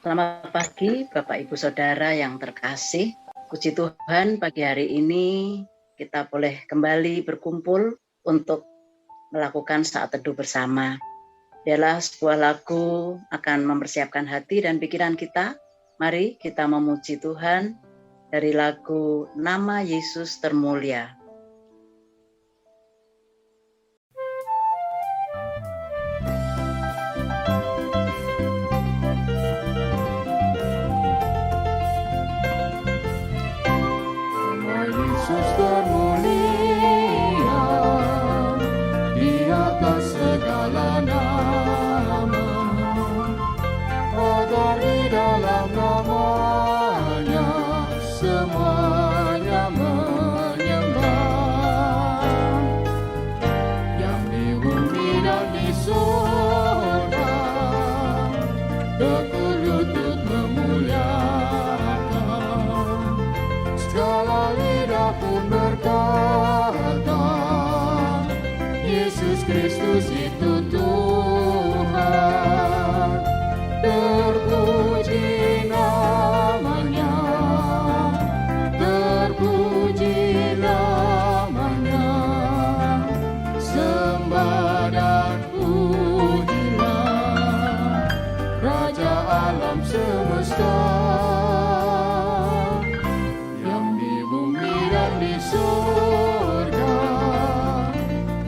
Selamat pagi Bapak Ibu Saudara yang terkasih. Puji Tuhan, pagi hari ini kita boleh kembali berkumpul untuk melakukan saat teduh bersama. Biarlah sebuah lagu akan mempersiapkan hati dan pikiran kita. Mari kita memuji Tuhan dari lagu Nama Yesus Termulia. Yesus termulia di atas segala nama, agar di dalam namanya semuanya menyembah. Yang di bumi dan di surga tekun lutut memuliakan. Segala lidah pun berkata, Yesus Kristus itu Tuhan. Terpuji namanya, terpuji namanya. Sembah dan pujilah Raja alam semesta. Surga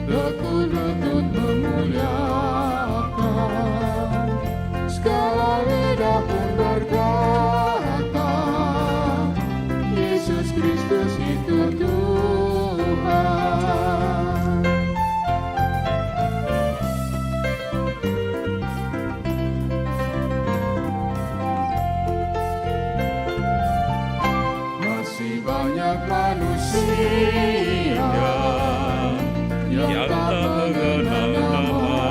tekun lutut memuliakan. Segala lidah pun berkata, Yesus Kristus itu Tuhan. Masih banyak manusia yang tak mengenal nama-Mu.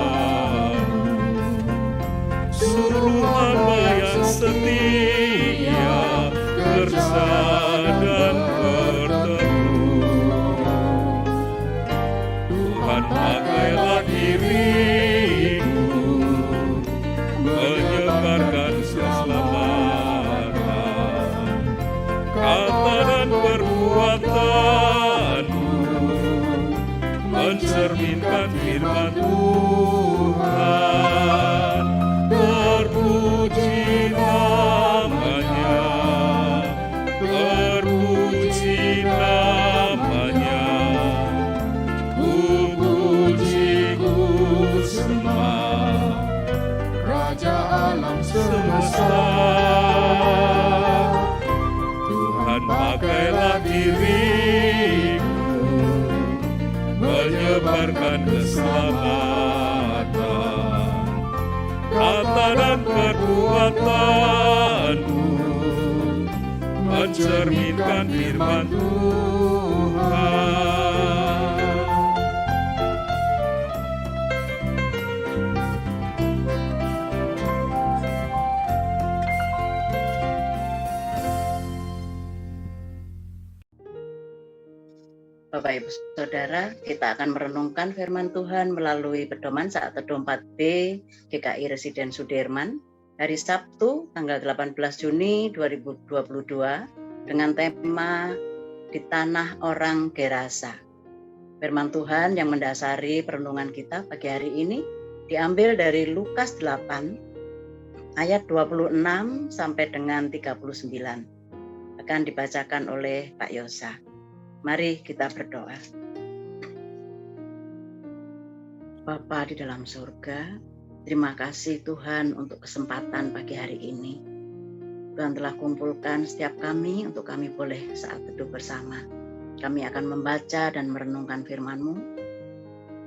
Suruh hamba yang setia kerja dan bertemu. Tuhan, pakailah diriku menyebarkan keselamatan, kata dan perbuatanmu mencerminkan firman Tuhan. Terpuji namanya, terpuji namanya. Ku puji, ku sembah Raja alam semesta. Tuhan, pakailah dirimu menyebarkan keselamatan, kata dan perbuatanmu mencerminkan firman Tuhan. Bapak Ibu Saudara, kita akan merenungkan firman Tuhan melalui pedoman saat teduh 4B GKI Residen Sudirman hari Sabtu tanggal 18 Juni 2022 dengan tema Di Tanah Orang Gerasa. Firman Tuhan yang mendasari perenungan kita pagi hari ini diambil dari Lukas 8 ayat 26 sampai dengan 39. Akan dibacakan oleh Pak Yosa. Mari kita berdoa. Bapa di dalam surga, terima kasih Tuhan untuk kesempatan pagi hari ini. Tuhan telah kumpulkan setiap kami untuk kami boleh saat teduh bersama. Kami akan membaca dan merenungkan firman-Mu.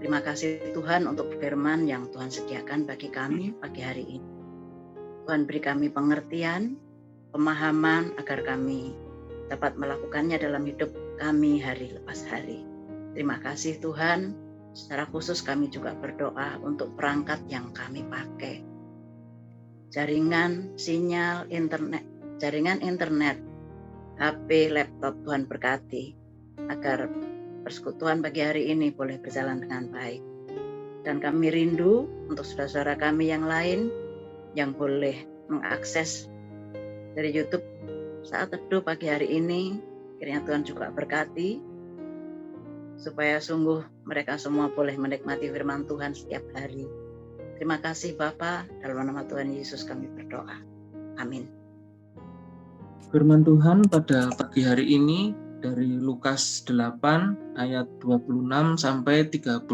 Terima kasih Tuhan untuk firman yang Tuhan sediakan bagi kami pagi hari ini. Tuhan beri kami pengertian, pemahaman agar kami dapat melakukannya dalam hidup kami hari lepas hari. Terima kasih Tuhan. Secara khusus kami juga berdoa untuk perangkat yang kami pakai. Jaringan, sinyal, internet, HP, laptop, Tuhan berkati. Agar persekutuan pagi hari ini boleh berjalan dengan baik. Dan kami rindu untuk saudara-saudara kami yang lain yang boleh mengakses dari YouTube saat teduh pagi hari ini. Kiranya Tuhan juga berkati, supaya sungguh mereka semua boleh menikmati firman Tuhan setiap hari. Terima kasih Bapa, dalam nama Tuhan Yesus kami berdoa. Amin. Firman Tuhan pada pagi hari ini dari Lukas 8 ayat 26 sampai 39.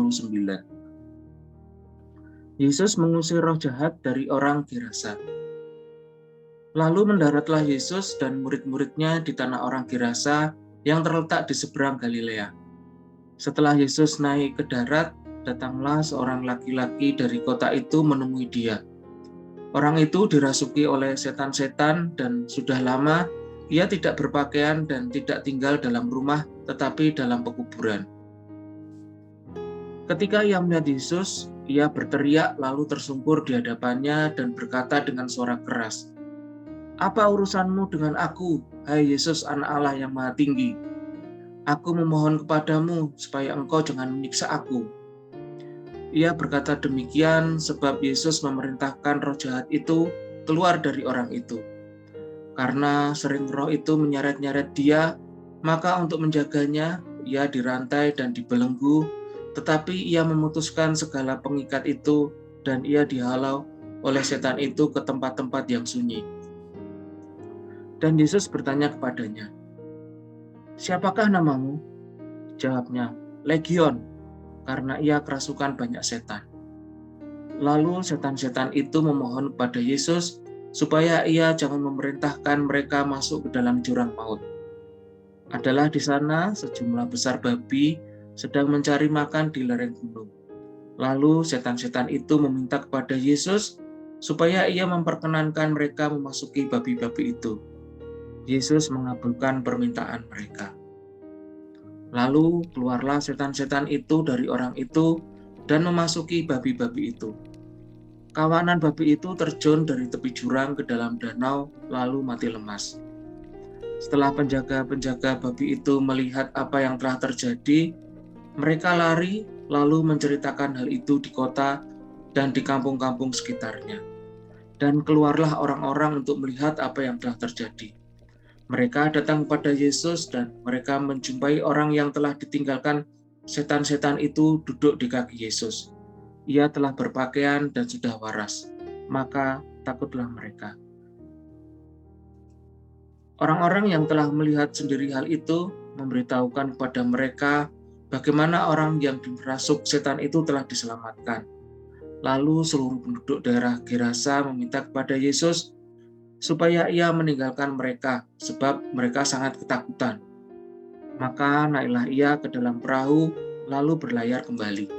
Yesus mengusir roh jahat dari orang Gerasa. Lalu mendaratlah Yesus dan murid-muridnya di tanah orang Gerasa yang terletak di seberang Galilea. Setelah Yesus naik ke darat, datanglah seorang laki-laki dari kota itu menemui dia. Orang itu dirasuki oleh setan-setan dan sudah lama ia tidak berpakaian dan tidak tinggal dalam rumah tetapi dalam pekuburan. Ketika ia melihat Yesus, ia berteriak lalu tersungkur di hadapannya dan berkata dengan suara keras, "Apa urusanmu dengan aku, hai Yesus Anak Allah yang Maha Tinggi? Aku memohon kepadamu supaya engkau jangan menyiksa aku." Ia berkata demikian sebab Yesus memerintahkan roh jahat itu keluar dari orang itu. Karena sering roh itu menyeret-nyeret dia, maka untuk menjaganya, ia dirantai dan dibelenggu, tetapi ia memutuskan segala pengikat itu dan ia dihalau oleh setan itu ke tempat-tempat yang sunyi. Dan Yesus bertanya kepadanya, "Siapakah namamu?" Jawabnya, "Legion," karena ia kerasukan banyak setan. Lalu setan-setan itu memohon kepada Yesus supaya ia jangan memerintahkan mereka masuk ke dalam jurang maut. Adalah di sana sejumlah besar babi sedang mencari makan di lereng gunung. Lalu setan-setan itu meminta kepada Yesus supaya ia memperkenankan mereka memasuki babi-babi itu. Yesus mengabulkan permintaan mereka. Lalu keluarlah setan-setan itu dari orang itu dan memasuki babi-babi itu. Kawanan babi itu terjun dari tepi jurang ke dalam danau lalu mati lemas. Setelah penjaga-penjaga babi itu melihat apa yang telah terjadi, mereka lari lalu menceritakan hal itu di kota dan di kampung-kampung sekitarnya. Dan keluarlah orang-orang untuk melihat apa yang telah terjadi. Mereka datang kepada Yesus dan mereka menjumpai orang yang telah ditinggalkan setan-setan itu duduk di kaki Yesus. Ia telah berpakaian dan sudah waras, maka takutlah mereka. Orang-orang yang telah melihat sendiri hal itu memberitahukan kepada mereka bagaimana orang yang dirasuk setan itu telah diselamatkan. Lalu seluruh penduduk daerah Gerasa meminta kepada Yesus supaya ia meninggalkan mereka, sebab mereka sangat ketakutan. Maka naiklah ia ke dalam perahu, lalu berlayar kembali.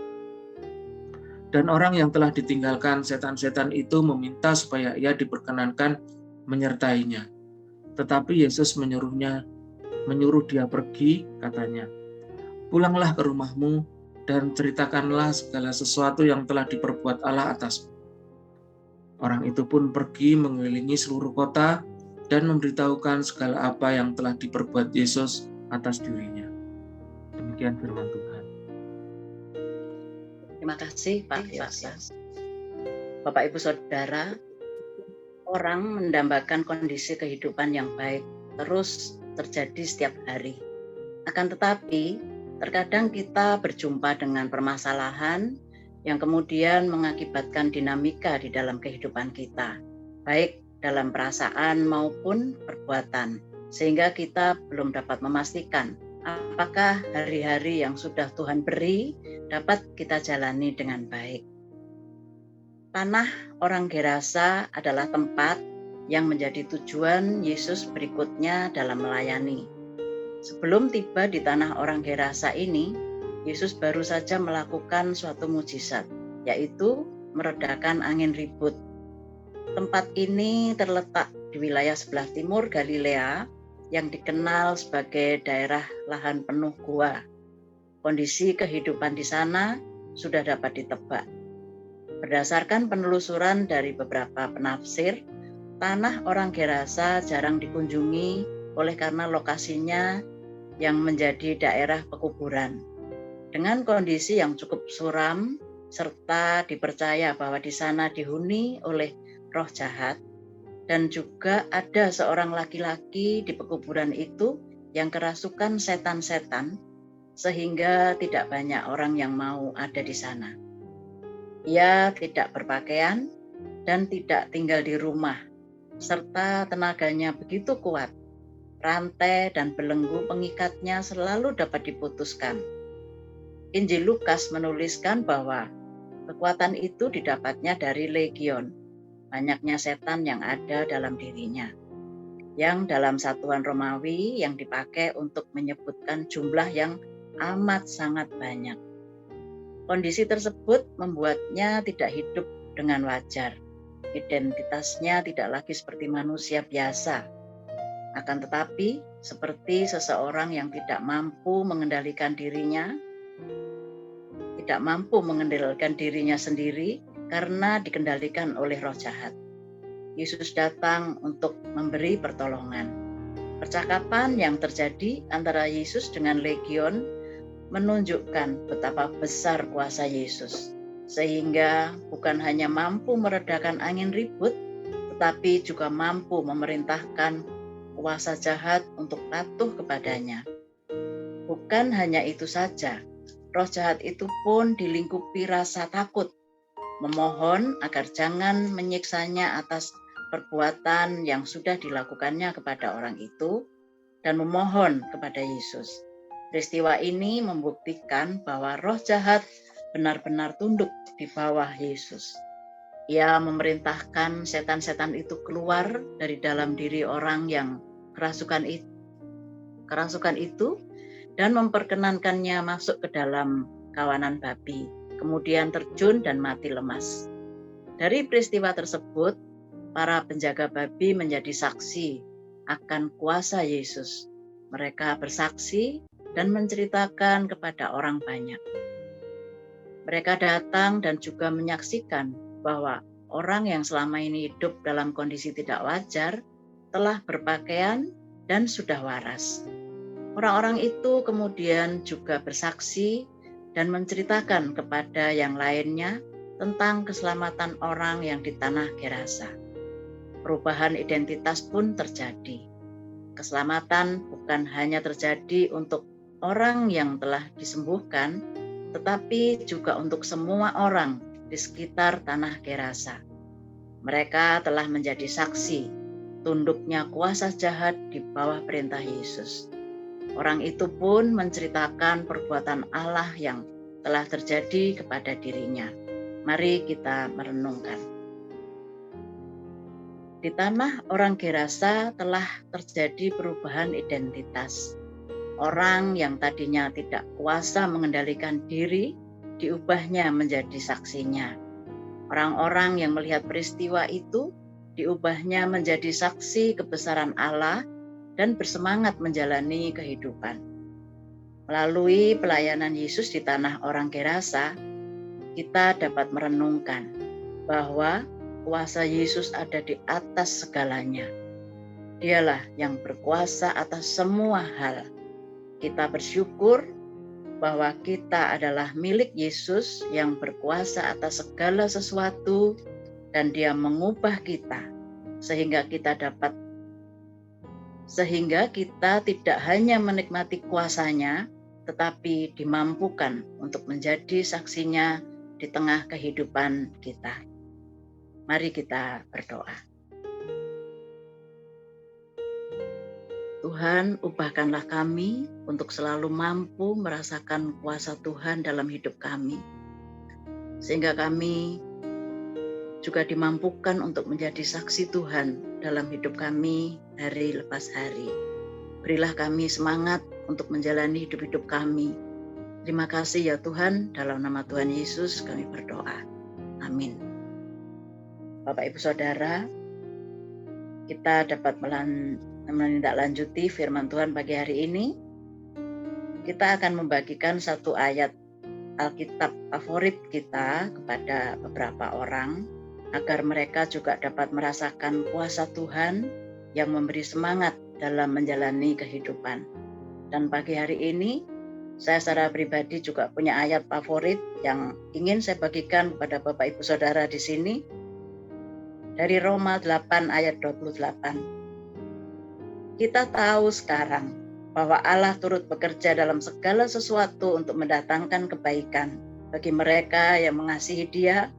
Dan orang yang telah ditinggalkan setan-setan itu meminta supaya ia diperkenankan menyertainya. Tetapi Yesus menyuruh dia pergi, katanya, "Pulanglah ke rumahmu dan ceritakanlah segala sesuatu yang telah diperbuat Allah atasmu." Orang itu pun pergi mengelilingi seluruh kota dan memberitahukan segala apa yang telah diperbuat Yesus atas dirinya. Demikian firman Tuhan. Terima kasih Pak Yosef. Bapak Ibu Saudara, orang mendambakan kondisi kehidupan yang baik terus terjadi setiap hari. Akan tetapi, terkadang kita berjumpa dengan permasalahan yang kemudian mengakibatkan dinamika di dalam kehidupan kita, baik dalam perasaan maupun perbuatan, sehingga kita belum dapat memastikan apakah hari-hari yang sudah Tuhan beri dapat kita jalani dengan baik. Tanah orang Gerasa adalah tempat yang menjadi tujuan Yesus berikutnya dalam melayani. Sebelum tiba di tanah orang Gerasa ini, Yesus baru saja melakukan suatu mujizat, yaitu meredakan angin ribut. Tempat ini terletak di wilayah sebelah timur Galilea yang dikenal sebagai daerah lahan penuh gua. Kondisi kehidupan di sana sudah dapat ditebak. Berdasarkan penelusuran dari beberapa penafsir, tanah orang Gerasa jarang dikunjungi oleh karena lokasinya yang menjadi daerah pekuburan. Dengan kondisi yang cukup suram, serta dipercaya bahwa di sana dihuni oleh roh jahat, Dan juga ada seorang laki-laki di pekuburan itu yang kerasukan setan-setan, sehingga tidak banyak orang yang mau ada di sana. Ia tidak berpakaian dan tidak tinggal di rumah, serta tenaganya begitu kuat. Rantai dan belenggu pengikatnya selalu dapat diputuskan. Injil Lukas menuliskan bahwa kekuatan itu didapatnya dari legion, banyaknya setan yang ada dalam dirinya, yang dalam satuan Romawi yang dipakai untuk menyebutkan jumlah yang amat sangat banyak. Kondisi tersebut membuatnya tidak hidup dengan wajar. Identitasnya tidak lagi seperti manusia biasa, akan tetapi seperti seseorang yang tidak mampu mengendalikan dirinya sendiri karena dikendalikan oleh roh jahat. Yesus datang untuk memberi pertolongan. Percakapan yang terjadi antara Yesus dengan legion menunjukkan betapa besar kuasa Yesus, sehingga bukan hanya mampu meredakan angin ribut, tetapi juga mampu memerintahkan kuasa jahat untuk patuh kepadanya. Bukan hanya itu saja, roh jahat itu pun dilingkupi rasa takut, memohon agar jangan menyiksanya atas perbuatan yang sudah dilakukannya kepada orang itu, dan memohon kepada Yesus. Peristiwa ini membuktikan bahwa roh jahat benar-benar tunduk di bawah Yesus. Ia memerintahkan setan-setan itu keluar dari dalam diri orang yang kerasukan itu dan memperkenankannya masuk ke dalam kawanan babi, kemudian terjun dan mati lemas. Dari peristiwa tersebut, para penjaga babi menjadi saksi akan kuasa Yesus. Mereka bersaksi dan menceritakan kepada orang banyak. Mereka datang dan juga menyaksikan bahwa orang yang selama ini hidup dalam kondisi tidak wajar telah berpakaian dan sudah waras. Orang-orang itu kemudian juga bersaksi dan menceritakan kepada yang lainnya tentang keselamatan orang yang di tanah Gerasa. Perubahan identitas pun terjadi. Keselamatan bukan hanya terjadi untuk orang yang telah disembuhkan, tetapi juga untuk semua orang di sekitar tanah Gerasa. Mereka telah menjadi saksi tunduknya kuasa jahat di bawah perintah Yesus. Orang itu pun menceritakan perbuatan Allah yang telah terjadi kepada dirinya. Mari kita merenungkan. Di tanah orang Gerasa telah terjadi perubahan identitas. Orang yang tadinya tidak kuasa mengendalikan diri, diubahnya menjadi saksinya. Orang-orang yang melihat peristiwa itu, diubahnya menjadi saksi kebesaran Allah dan bersemangat menjalani kehidupan. Melalui pelayanan Yesus di tanah orang Gerasa, kita dapat merenungkan bahwa kuasa Yesus ada di atas segalanya. Dialah yang berkuasa atas semua hal. Kita bersyukur bahwa kita adalah milik Yesus yang berkuasa atas segala sesuatu, dan Dia mengubah kita sehingga kita tidak hanya menikmati kuasanya, tetapi dimampukan untuk menjadi saksinya di tengah kehidupan kita. Mari kita berdoa. Tuhan, ubahkanlah kami untuk selalu mampu merasakan kuasa Tuhan dalam hidup kami, sehingga kami juga dimampukan untuk menjadi saksi Tuhan dalam hidup kami hari lepas hari. Berilah kami semangat untuk menjalani hidup-hidup kami. Terima kasih ya Tuhan, dalam nama Tuhan Yesus kami berdoa. Amin. Bapak Ibu Saudara, kita dapat menindaklanjuti firman Tuhan pagi hari ini. Kita akan membagikan satu ayat Alkitab favorit kita kepada beberapa orang, agar mereka juga dapat merasakan kuasa Tuhan yang memberi semangat dalam menjalani kehidupan. Dan pagi hari ini, saya secara pribadi juga punya ayat favorit yang ingin saya bagikan kepada Bapak Ibu Saudara di sini. dari Roma 8 ayat 28. Kita tahu sekarang bahwa Allah turut bekerja dalam segala sesuatu untuk mendatangkan kebaikan bagi mereka yang mengasihi Dia,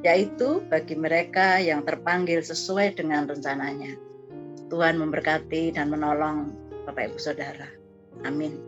yaitu bagi mereka yang terpanggil sesuai dengan rencananya. Tuhan memberkati dan menolong Bapak Ibu Saudara. Amin.